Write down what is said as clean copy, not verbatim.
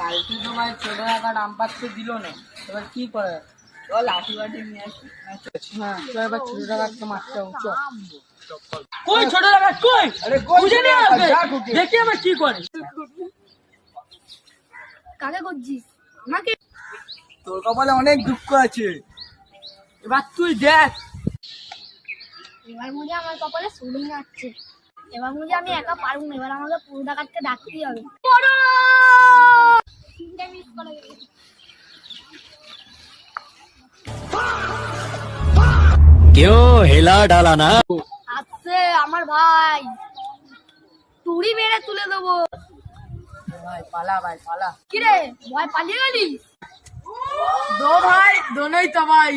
কালকে তো ভাই ছোট টাকা নাম্বার তো দিল না, এবার কি করে? চল লাঠি বাটি নিয়ে আসি। হ্যাঁ চল এবার ছোট টাকাকে মারতে হবে, চল। কই ছোট টাকা কই? আরে খুঁজে নিয়ে আসবে, দেখি আবার কি করে। কাকে করছিস? আমাকে? তোর কপালে অনেক দুঃখ আছে, এবার তুই দেখ। এবার মুঝে আমার কপালে শুরু যাচ্ছে, এবার মুঝে আমি একা পারবো না, এবার আমাকে পুরো ডাকাতকে ডাকতেই হবে। क्यों हिला डाला ना। আসছে আমার ভাই, তুড়ি মেরে তুলে দেবো। ভাই পালা, ভাই পালা। কিরে ভয় পালিয়ে গেলিস? দো ভাই, দোনোই তো ভাই।